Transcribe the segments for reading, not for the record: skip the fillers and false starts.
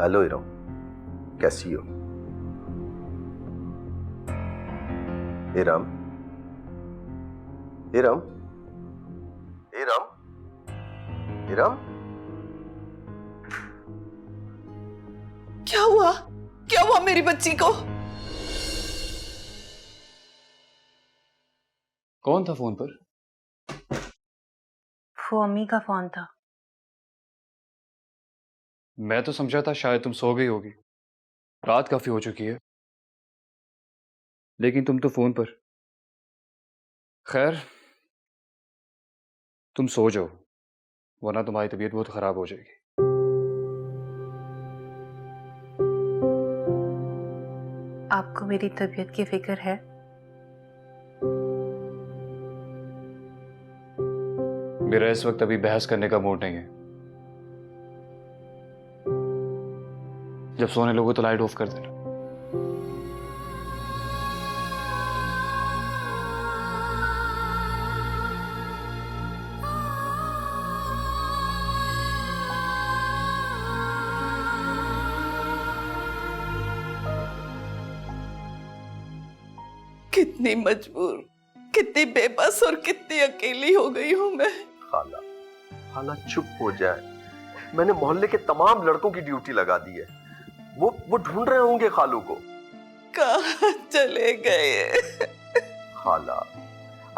Hello Iram, कैसी हो? इरम, इरम, इरम, इरम, क्या हुआ? क्या हुआ मेरी बच्ची को? कौन था फोन पर? वो अम्मी का फोन था। मैं तो समझा था शायद तुम सो गई होगी, रात काफी हो चुकी है, लेकिन तुम तो फोन पर। खैर, तुम सो जाओ, वरना तुम्हारी तबीयत बहुत खराब हो जाएगी। आपको मेरी तबीयत की फिक्र है? मेरा इस वक्त अभी बहस करने का मूड नहीं है। जब सोने लोगो तो लाइट ऑफ कर देना। कितनी मजबूर, कितनी बेबस और कितनी अकेली हो गई हूँ मैं। खाला, खाला चुप हो जाए। मैंने मोहल्ले के तमाम लड़कों की ड्यूटी लगा दी है। वो ढूंढ रहे होंगे खालू को। कहाँ चले गए? खाला,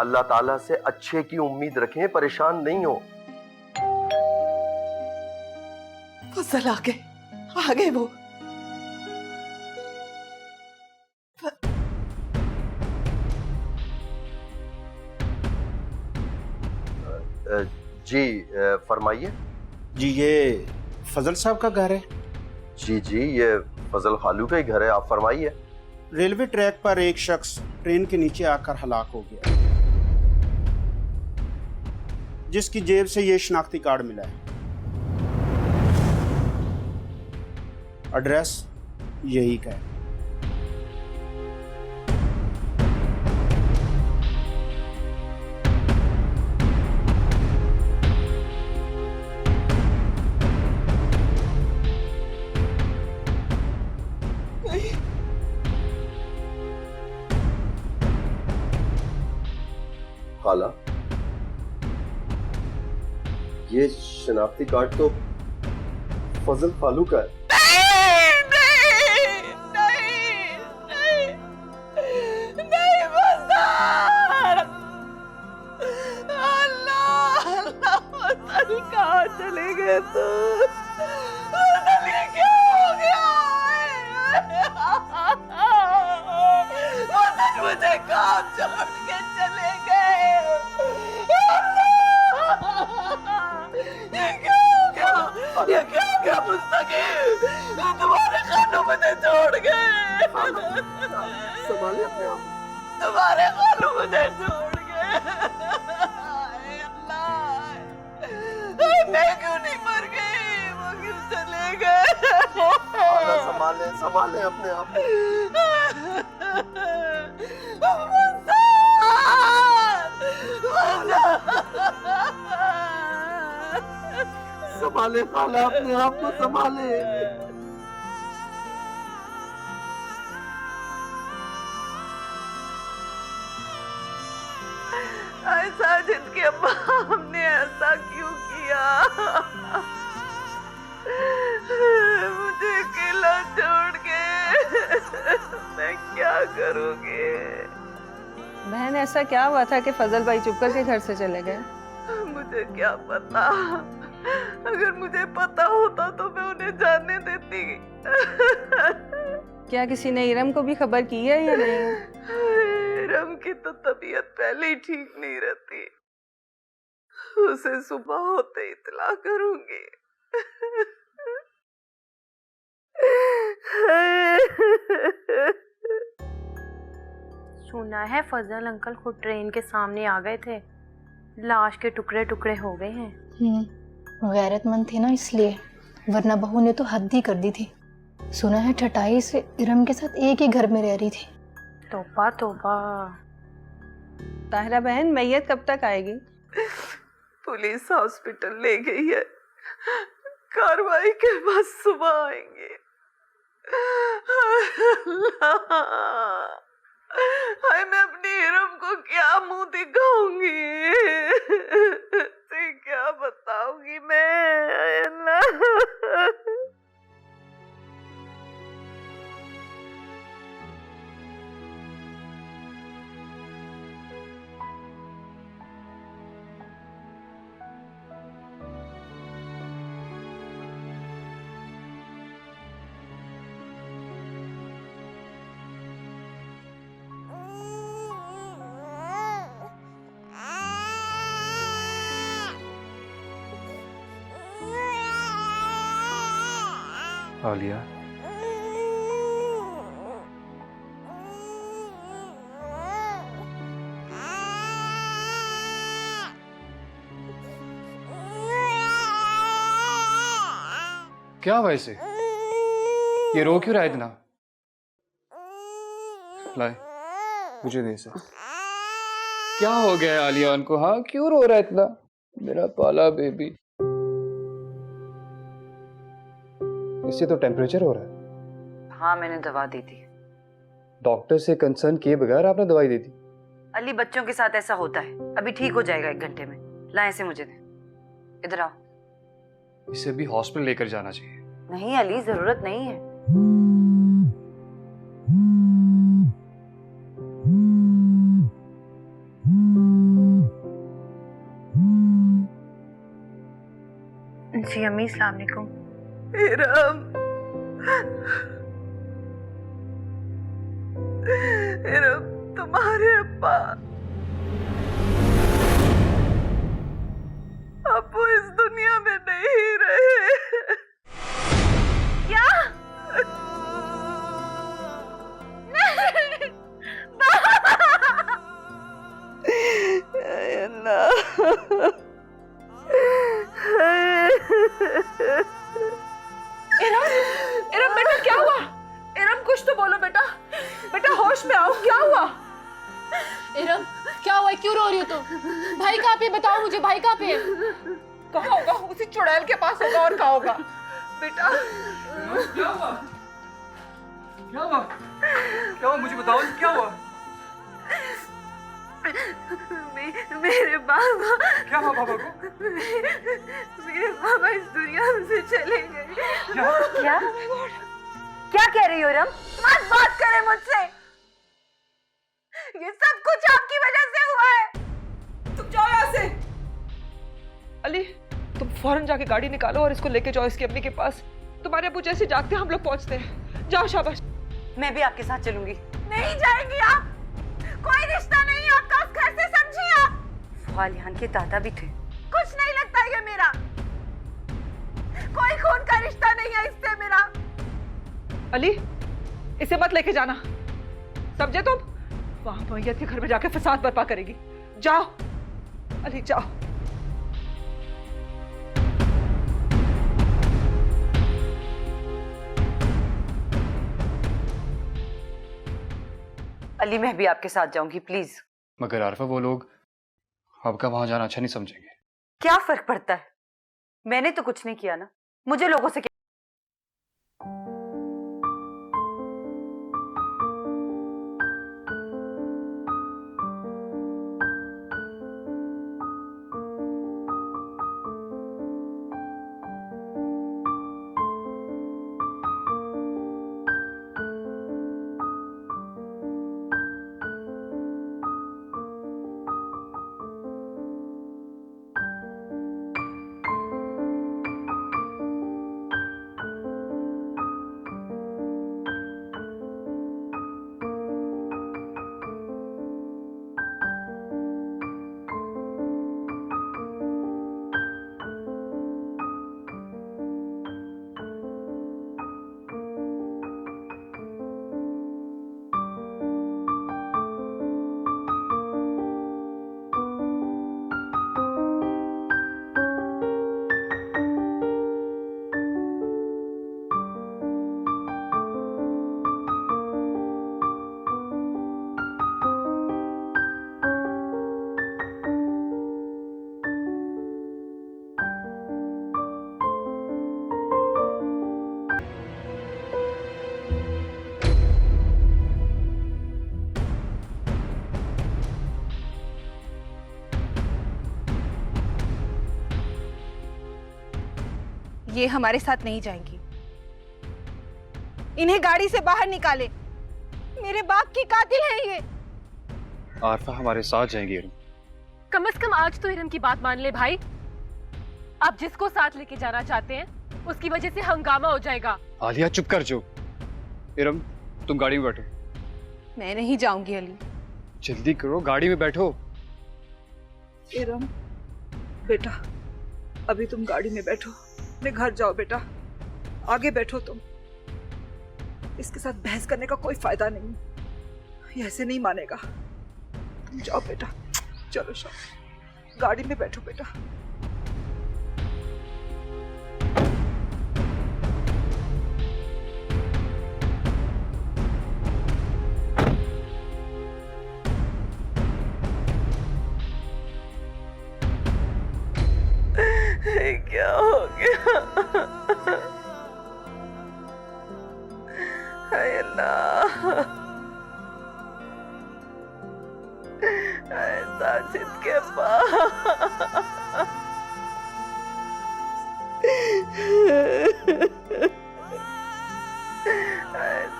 अल्लाह ताला से अच्छे की उम्मीद रखें, परेशान नहीं हो। फजल आ गए वो। जी फरमाइए। जी, ये फजल साहब का घर है? जी, ये फजल खालू का ही घर है, आप फरमाइए। रेलवे ट्रैक पर एक शख्स ट्रेन के नीचे आकर हलाक हो गया, जिसकी जेब से ये शनाख्ती कार्ड मिला है। एड्रेस यही का है। खाला, ये शनाख्ती कार्ड तो फजल खालू का है। नहीं फजल! अल्लाह फजल कहाँ चले गए तू? फजल ये क्या हो गया? फजल मुझे कहाँ छोड़ के चले गए? ये क्या हो गया? ये क्या हो गया मुस्तकीम? तुम्हारे खानों मुझे छोड़ गए। संभालिए अपने आप। तुम्हारे खानों मुझे छोड़ गए। हाय अल्लाह, मैं क्यों नहीं मर गई? वो क्यों चले गए? संभाले संभाले अपने आप। संभाले खाला, अपने आप को संभाले। साजिद की अम्मा, हमने ऐसा क्यों किया? मुझे अकेला छोड़ के मैं क्या करूँगी? बहन, ऐसा क्या हुआ था कि फजल भाई चुप करके घर से चले गए? मुझे क्या पता। अगर मुझे पता होता तो मैं उन्हें जाने देती। क्या किसी ने इरम को भी खबर की है या नहीं? इरम की तो तबीयत पहले ही ठीक नहीं रहती। उसे सुबह होते इत्तला करूंगी। सुना है फजल अंकल खुद ट्रेन के सामने आ गए थे, लाश के टुकड़े टुकड़े हो गए हैं। गैरतमंद थी ना इसलिए, वरना बहू ने तो हद ही कर दी थी। सुना है ठटाई से इरम के साथ एक ही घर में रह रही थी। तौबा तौबा। ताहिरा बहन, मैयत कब तक आएगी? पुलिस हॉस्पिटल ले गई है, कार्रवाई के बाद सुबह आएंगे। हाय, मैं अपनी इरम को क्या मुंह दिखाऊंगी, से क्या बताऊंगी मैं। अल्लाह। आलिया, क्या हुआ इसे? ये रो क्यों रहा है इतना? लाए, मुझे दे इसे। क्या हो गया है आलिया उनको? हाँ, क्यों रो रहा है इतना? मेरा पाला बेबी। इससे तो टेम्परेचर हो रहा है। हाँ, मैंने दवा दी थी। डॉक्टर से कंसर्न किए बगैर आपने दवाई दे दी? अली, बच्चों के साथ ऐसा होता है। अभी ठीक हो जाएगा 1 घंटे में। ला इसे मुझे दे। इधर आओ। इसे भी हॉस्पिटल लेकर जाना चाहिए। नहीं अली, जरूरत नहीं है। जी अम्मी, अस्सलाम वालेकुम। इरम, इरम, तुम्हारे अब्बा अब वो इस दुनिया में नहीं रहे। क्या? इरम बेटा, क्या हुआ? इरम, कुछ तो बोलो बेटा। बेटा होश में आओ, क्या हुआ? इरम, क्या हुआ? क्यों रो रही हो तुम? भाई कहाँ पे? बताओ मुझे, भाई कहाँ पे? कहाँ होगा? उसी चुड़ैल के पास होगा, और कहाँ होगा? बेटा क्या हुआ? क्या हुआ? क्या हुआ? मुझे बताओ, क्या हुआ? मेरे बाबा। क्या हुआ बाबा को? मेरे बाबा इस दुनिया से चले गए। क्या? क्या कह रही हो इरम? मत बात करे मुझसे। ये सब कुछ आपकी वजह से हुआ है। तुम जाओ यहाँ से। अली, तुम फौरन जाके गाड़ी निकालो और इसको लेके जाओ इसकी अम्मी के पास। तुम्हारे अब्बू जैसे जागते हैं, हम लोग पहुंचते हैं। जाओ, शाबाश। मैं भी आपके साथ चलूंगी। नहीं जाएंगी आप। कोई रिश्ता नहीं है आपका उस घर से, समझिए आप। वालियान के दादा भी थे। कुछ नहीं लगता ये मेरा। कोई खून का रिश्ता नहीं है इससे मेरा। अली, इसे मत लेके जाना, समझे तुम? वहां मैयत के घर में जाके फसाद बर्पा करेगी। जाओ अली, जाओ। अली, मैं भी आपके साथ जाऊंगी, प्लीज। मगर आरफा, वो लोग आपका वहां जाना अच्छा नहीं समझेंगे। क्या फर्क पड़ता है? मैंने तो कुछ नहीं किया ना। मुझे लोगों से क्या? ये हमारे साथ नहीं जाएंगी। इन्हें गाड़ी से बाहर निकाले। मेरे बाप की कातिल है ये। आरफा हमारे साथ जाएंगी इरम। कम से कम आज तो इरम की बात मान ले भाई। आप जिसको साथ लेके जाना चाहते हैं उसकी वजह से हंगामा हो जाएगा। आलिया चुप कर जो। इरम तुम गाड़ी में बैठो। मैं नहीं जाऊंगी अली। जल्दी करो, गाड़ी में बैठो। इरम बेटा, अभी तुम गाड़ी में बैठो, अपने घर जाओ बेटा। आगे बैठो तुम। इसके साथ बहस करने का कोई फायदा नहीं, ये ऐसे नहीं मानेगा। तुम जाओ बेटा, चलो शाम गाड़ी में बैठो बेटा। क्या हो गया? हाय अल्लाह, साजिद के पास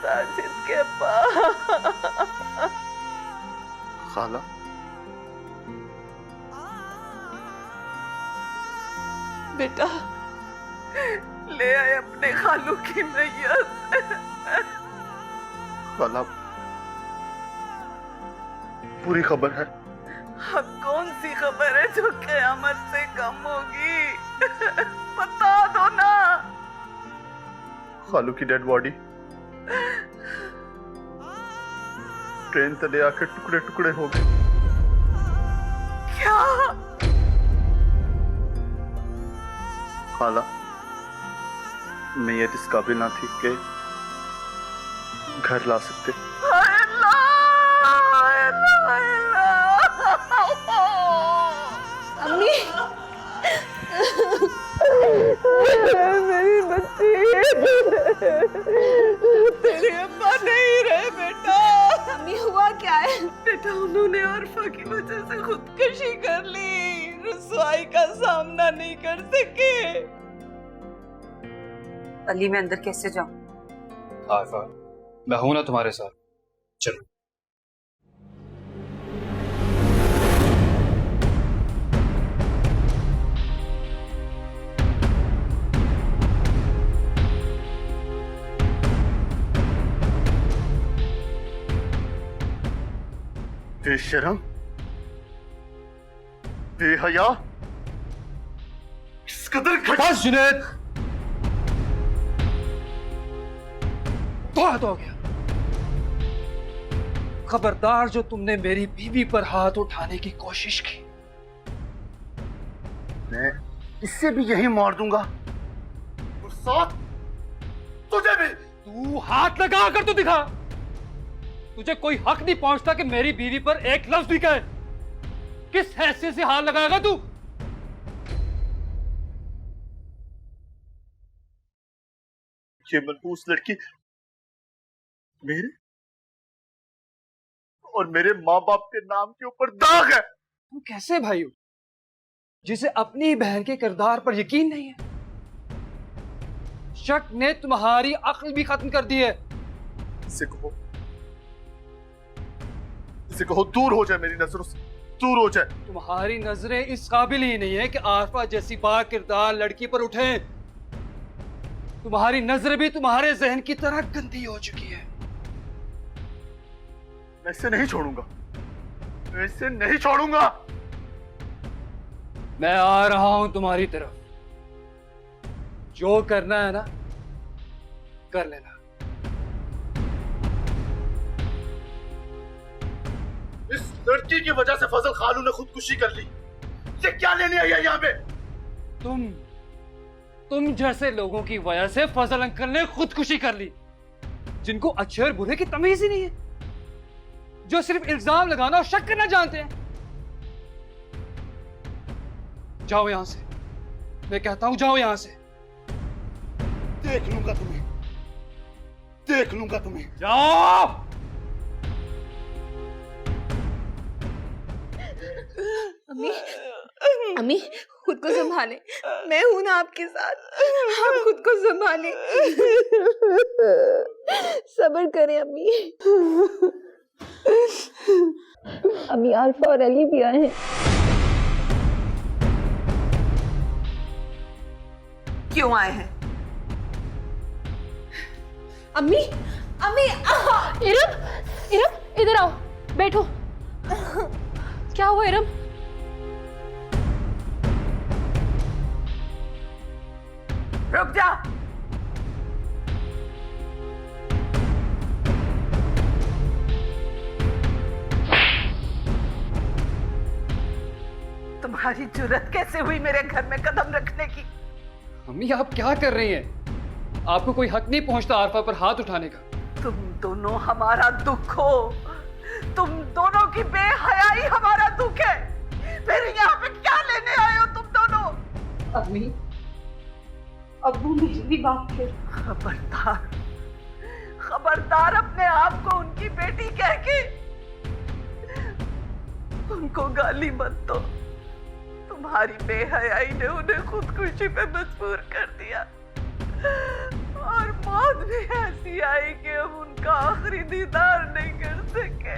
साजिद के पास। खाला, बेटा ले आए अपने खालू की मैयत। खाला, पूरी खबर है? अब कौन सी खबर है जो कयामत से कम होगी? बता दो ना। खालू की डेड बॉडी ट्रेन तले आकर टुकड़े टुकड़े हो गए। क्या? खाला, मैयत इस काबिल ना थी कि घर ला सकते। अम्मी, मेरी बच्ची, तेरे अम्मा नहीं रहे बेटा। अम्मी हुआ क्या है? बेटा उन्होंने आरफा की वजह से खुदकुशी कर ली, रुसवाई का सामना नहीं कर सके। अली मैं अंदर कैसे जाऊं? आरफा मैं हूं ना तुम्हारे साथ, चलो। बेशरम, बेहया, किस कदर बस जुनैद, बहुत हो गया। खबरदार जो तुमने मेरी बीवी पर हाथ उठाने की कोशिश की, मैं इससे भी यही मार दूंगा और साथ तुझे भी। तू हाथ लगा कर तो दिखा। तुझे कोई हक नहीं पहुंचता कि मेरी बीवी पर एक लफ्ज भी कहे। किस हैसियत से हाथ लगाएगा तू? ये मनहूस लड़की मेरे और मेरे माँ बाप के नाम के ऊपर दाग है। तुम कैसे भाई हो जिसे अपनी बहन के किरदार पर यकीन नहीं है? शक ने तुम्हारी अक्ल भी खत्म कर दी है। इसे कहो दूर हो जाए, मेरी नजरों से दूर हो जाए। तुम्हारी नजरें इस काबिल ही नहीं है कि आरफा जैसी बा किरदार लड़की पर उठे। तुम्हारी नजर भी तुम्हारे जहन की तरह गंदी हो चुकी है। मैं इसे नहीं छोड़ूंगा, मैं इसे नहीं छोड़ूंगा। मैं आ रहा हूं तुम्हारी तरफ। जो करना है ना कर लेना। इस लड़की की वजह से फजल खालू ने खुदकुशी कर ली। ये क्या लेने आई है यहाँ पे? तुम जैसे लोगों की वजह से फजल अंकल ने खुदकुशी कर ली, जिनको अच्छे और बुरे की तमीज ही नहीं है, जो सिर्फ इल्जाम लगाना और शक करना जानते हैं। जाओ यहां से, मैं कहता हूं जाओ यहां से। देख लूंगा तुम्हें, देख लूंगा तुम्हें। जाओ। अम्मी, अम्मी खुद को संभालें। मैं हूं ना आपके साथ, आप खुद को संभालें। सब्र करें अम्मी। अम्मी अल्फा और अली भी आए हैं। क्यों आए हैं? अम्मी, अम्मी, इरम, इरम इधर आओ, बैठो। क्या हुआ इरम? रुक जा। तुम्हारी जुर्रत कैसे हुई मेरे घर में कदम रखने की? अम्मी आप क्या कर रही हैं? आपको कोई हक नहीं पहुंचता आरफा पर हाथ उठाने का। तुम दोनों हमारा दुख हो, तुम दोनों की बेहयाई हमारा दुख है। फिर यहाँ पे क्या लेने आए हो तुम दोनों? अम्मी, अब्बू मेरी बात कर। खबरदार, खबरदार अपने आप को उनकी बेटी कह के उनको गाली मत दो। तुम्हारी बेहयाई ने उन्हें खुदकुशी पे मजबूर कर दिया और मौत भी ऐसी आई कि हम उनका आखिरी दीदार नहीं कर सके।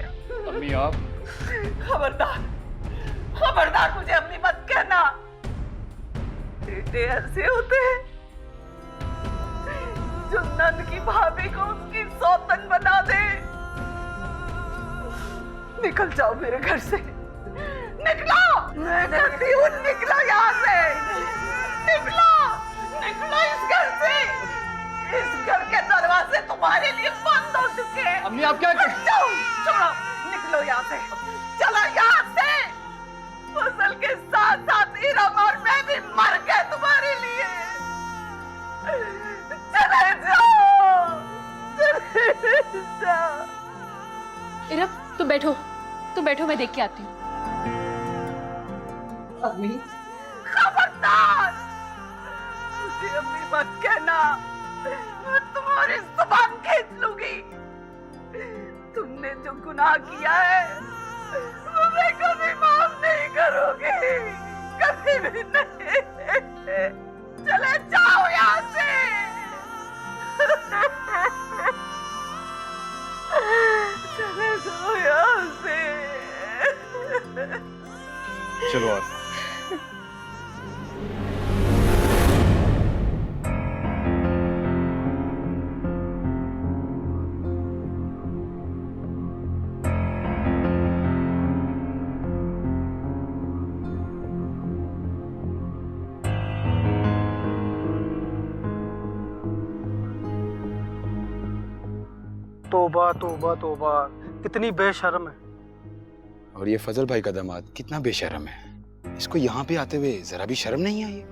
अम्मी आप खबरदार, खबरदार मुझे अम्मी मत कहना। बेटे ऐसे होते हैं जो नंद की भाभी को उसकी सौतन बना दे। निकल जाओ मेरे घर से, निकलो। मैं कहती हूँ निकलो यहाँ से, निकलो, निकलो इस घर से। इस घर के दरवाजे तुम्हारे लिए बंद हो चुके हैं। अम्मी आप क्या कर... जाओ, छोड़ो, निकलो यहाँ से, चलो यहाँ से। फसल के साथ साथ इरम और मैं भी मर गए तुम्हारे लिए। चले जाओ, चले जाओ। इरम तुम बैठो, मैं देख के आती हूँ। अम्मी, खबरदार, मुझे अम्मी मत कहना, मैं तुम्हारी जुबान खींच लूंगी। तुमने जो गुनाह किया है वो मैं कभी माफ नहीं करूंगी, कभी भी नहीं। चले जाओ यहाँ से। चले जाओ यहाँ से। चलो आप तोबा तोबा तोबा, कितनी बेशर्म है। और ये फजल भाई का दामाद कितना बेशर्म है। इसको यहाँ पे आते हुए जरा भी शर्म नहीं आई।